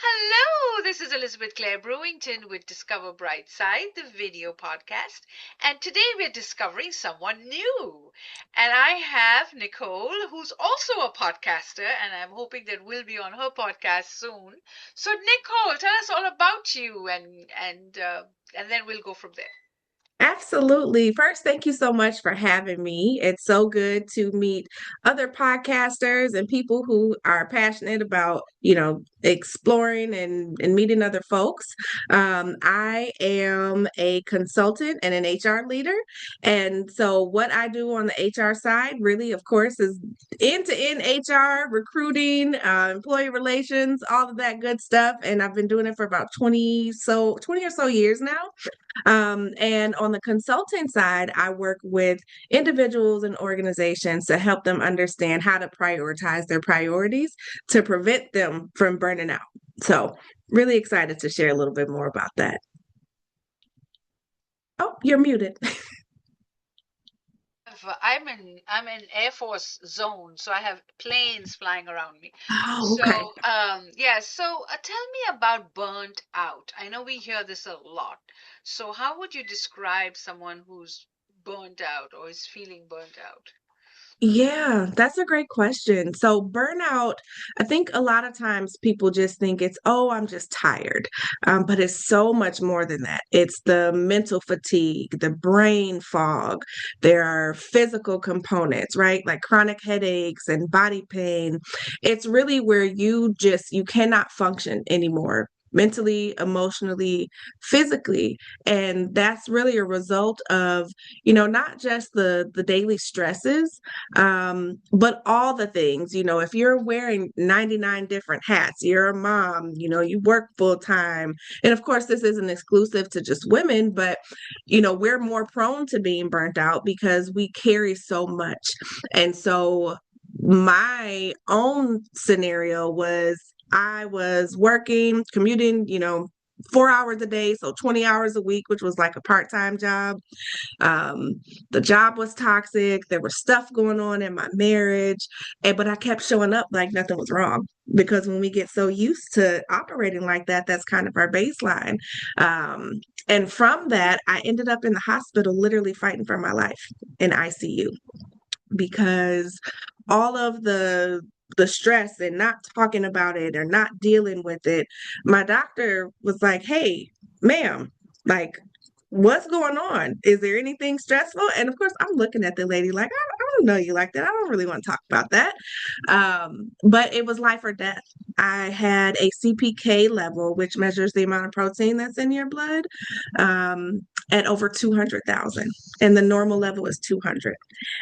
Hello, this is Elizabeth Clare Brewington with Discover Brightside, the video podcast. And today we're discovering someone new. And I have Nicole, who's also a podcaster, and I'm hoping that we'll be on her podcast soon. So, Nicole, tell us all about you, and then we'll go from there. Absolutely. First, thank you so much for having me. It's so good to meet other podcasters and people who are passionate about, exploring and meeting other folks. I am a consultant and an HR leader. And so, what I do on the HR side, really, of course, is end-to-end HR, recruiting, employee relations, all of that good stuff. And I've been doing it for about 20 or so years now. And on the consulting side, I work with individuals and organizations to help them understand how to prioritize their priorities to prevent them from burning out. So, really excited to share a little bit more about that. Oh, you're muted. I'm in Air Force zone, so I have planes flying around me. Oh, okay. So yeah, so tell me about burnt out. I know we hear this a lot. So how would you describe someone who's burnt out or is feeling burnt out? Yeah, that's a great question. So, burnout, I think a lot of times people just think it's, oh, I'm just tired. But it's so much more than that. It's the mental fatigue, the brain fog. There are physical components, right? Like chronic headaches and body pain. It's really where you cannot function anymore. Mentally, emotionally, physically. And that's really a result of, not just the daily stresses, but all the things, if you're wearing 99 different hats, you're a mom, you work full time. And of course, this isn't exclusive to just women, but, we're more prone to being burnt out because we carry so much. And so my own scenario was I was working, commuting, 4 hours a day, so 20 hours a week, which was like a part-time job. um, the job was toxic. There was stuff going on in my marriage, but I kept showing up like nothing was wrong. Because when we get so used to operating like that, that's kind of our baseline. Um, and from that, I ended up in the hospital, literally fighting for my life in ICU because all of the stress and not talking about it or not dealing with it, my doctor was like, "Hey, ma'am, like, what's going on? Is there anything stressful?" And of course, I'm looking at the lady like, I don't know you like that. I don't really want to talk about that. But it was life or death. I had a CPK level, which measures the amount of protein that's in your blood, at over 200,000, and the normal level is 200.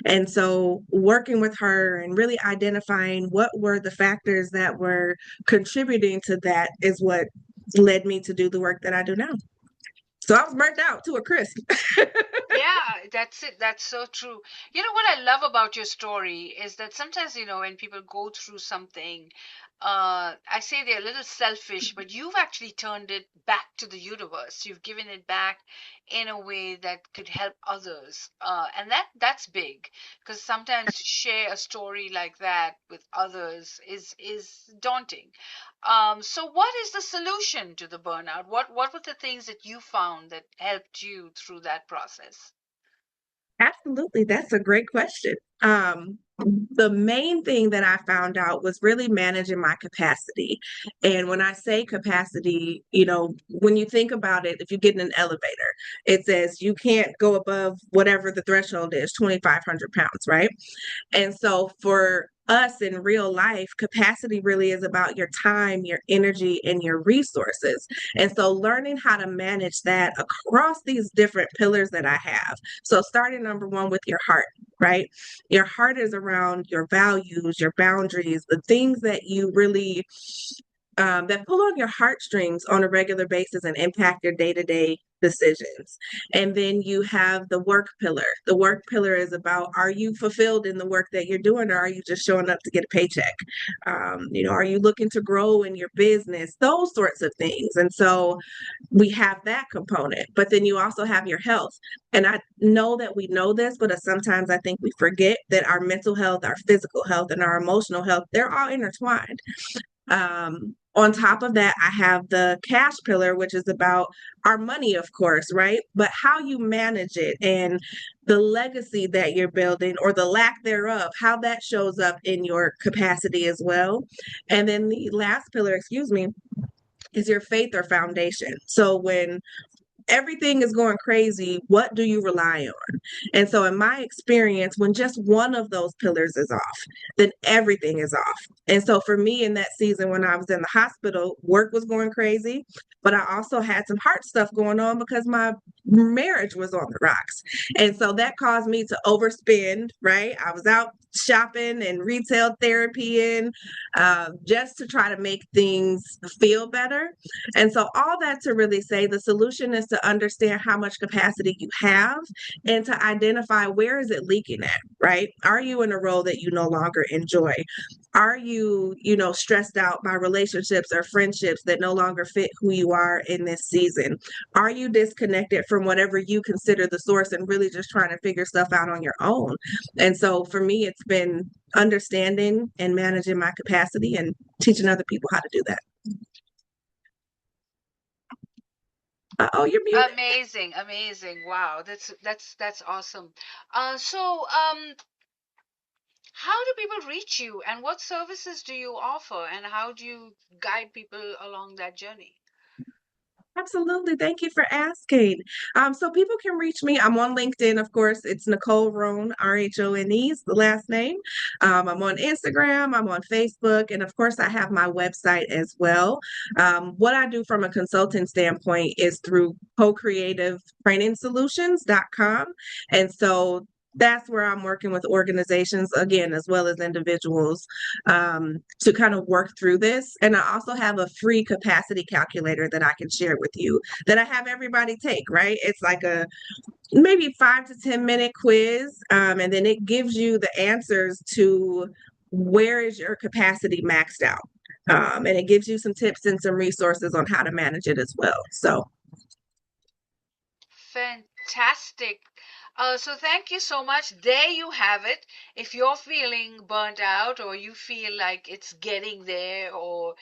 And so, working with her and really identifying what were the factors that were contributing to that is what led me to do the work that I do now. So I was burnt out to a crisp. Yeah, that's it. That's so true. You know what I love about your story is that sometimes, when people go through something, I say they're a little selfish, but you've actually turned it back to the universe. You've given it back in a way that could help others. And that's big because sometimes to share a story like that with others is daunting. So what is the solution to the burnout? What were the things that you found that helped you through that process? Absolutely, that's a great question. The main thing that I found out was really managing my capacity. And when I say capacity, when you think about it, if you get in an elevator, it says you can't go above whatever the threshold is, 2,500 pounds, right? And so for us in real life, capacity really is about your time, your energy, and your resources. And so learning how to manage that across these different pillars that I have. So starting number one with your heart, right? Your heart is around your values, your boundaries, the things that you really that pull on your heartstrings on a regular basis and impact your day-to-day decisions. And then you have the work pillar. The work pillar is about, are you fulfilled in the work that you're doing, or are you just showing up to get a paycheck? Are you looking to grow in your business? Those sorts of things. And so we have that component, but then you also have your health. And I know that we know this, but sometimes I think we forget that our mental health, our physical health, and our emotional health, they're all intertwined. On top of that, I have the cash pillar, which is about our money, of course, right? But how you manage it and the legacy that you're building or the lack thereof, how that shows up in your capacity as well. And then the last pillar, excuse me, is your faith or foundation. So when everything is going crazy, what do you rely on? And so, in my experience, when just one of those pillars is off, then everything is off. And so, for me in that season when I was in the hospital, work was going crazy, but I also had some heart stuff going on because my marriage was on the rocks. And so that caused me to overspend, right? I was out shopping and retail therapy and just to try to make things feel better. And so, all that to really say the solution is to understand how much capacity you have and to identify where is it leaking at, right? Are you in a role that you no longer enjoy? Are you, stressed out by relationships or friendships that no longer fit who you are in this season? Are you disconnected from whatever you consider the source and really just trying to figure stuff out on your own? And so for me, it's been understanding and managing my capacity and teaching other people how to do that. Oh, you're muted. Amazing, amazing. Wow, that's awesome. So how do people reach you, and what services do you offer, and how do you guide people along that journey? Absolutely. Thank you for asking. So people can reach me. I'm on LinkedIn, of course. It's Nicole Rhone, Rhone is the last name. I'm on Instagram, I'm on Facebook, and of course, I have my website as well. What I do from a consulting standpoint is through co-creative training solutions.com. And so that's where I'm working with organizations, again, as well as individuals to kind of work through this. And I also have a free capacity calculator that I can share with you that I have everybody take, right? It's like a maybe 5 to 10 minute quiz. And then it gives you the answers to where is your capacity maxed out. And it gives you some tips and some resources on how to manage it as well. So Fantastic. So thank you so much. There you have it. If you're feeling burnt out or you feel like it's getting there or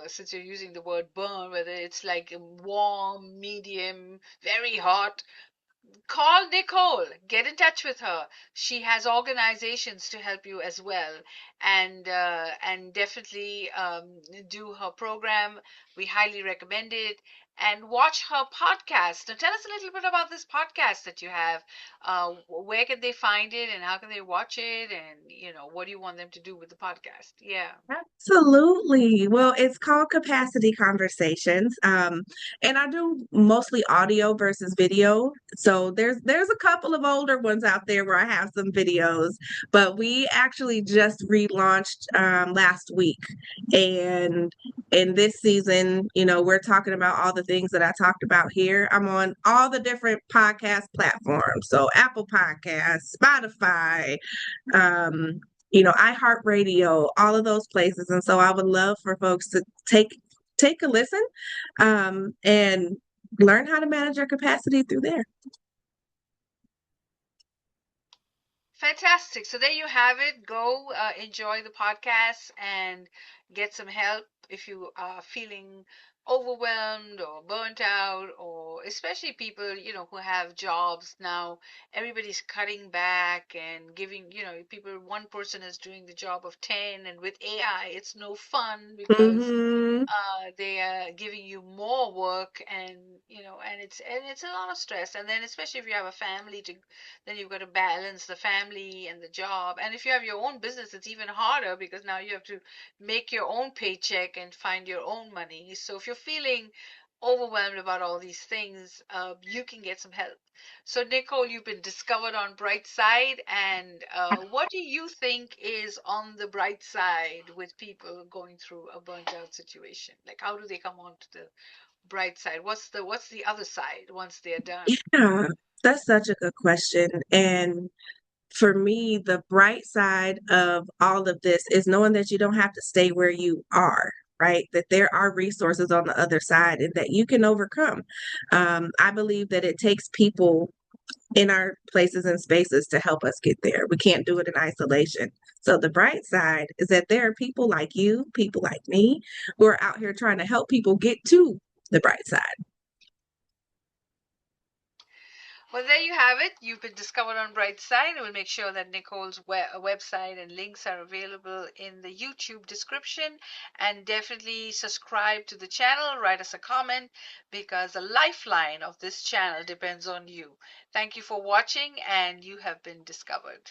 since you're using the word burn, whether it's like warm, medium, very hot, call Nicole, get in touch with her. She has organizations to help you as well, and definitely do her program. We highly recommend it. And watch her podcast. Now, tell us a little bit about this podcast that you have. Where can they find it, and how can they watch it? And what do you want them to do with the podcast? Yeah. absolutely. Well, it's called Capacity Conversations. And I do mostly audio versus video. So there's a couple of older ones out there where I have some videos, but we actually just relaunched last week. And in this season, we're talking about all the things that I talked about here. I'm on all the different podcast platforms. So Apple Podcasts, Spotify, um, iHeartRadio, all of those places. And so I would love for folks to take a listen and learn how to manage your capacity through there. Fantastic. So there you have it. Go enjoy the podcast and get some help if you are feeling overwhelmed or burnt out, or especially people, who have jobs now. Everybody's cutting back and giving, people, one person is doing the job of 10, and with AI, it's no fun because Mm-hmm. they are giving you more work, and it's a lot of stress. And then especially if you have a family to, then you've got to balance the family and the job. And if you have your own business, it's even harder because now you have to make your own paycheck and find your own money. So if you're feeling overwhelmed about all these things, you can get some help. So, Nicole, you've been discovered on Brightside, and what do you think is on the bright side with people going through a burnt out situation? Like, how do they come on to the bright side? What's the other side once they're done? Yeah, that's such a good question. And for me, the bright side of all of this is knowing that you don't have to stay where you are, right? That there are resources on the other side and that you can overcome. I believe that it takes people in our places and spaces to help us get there. We can't do it in isolation. So the bright side is that there are people like you, people like me, who are out here trying to help people get to the bright side. Well, there you have it. You've been discovered on Brightside. We'll make sure that Nicole's website and links are available in the YouTube description. And definitely subscribe to the channel, write us a comment, because the lifeline of this channel depends on you. Thank you for watching, and you have been discovered.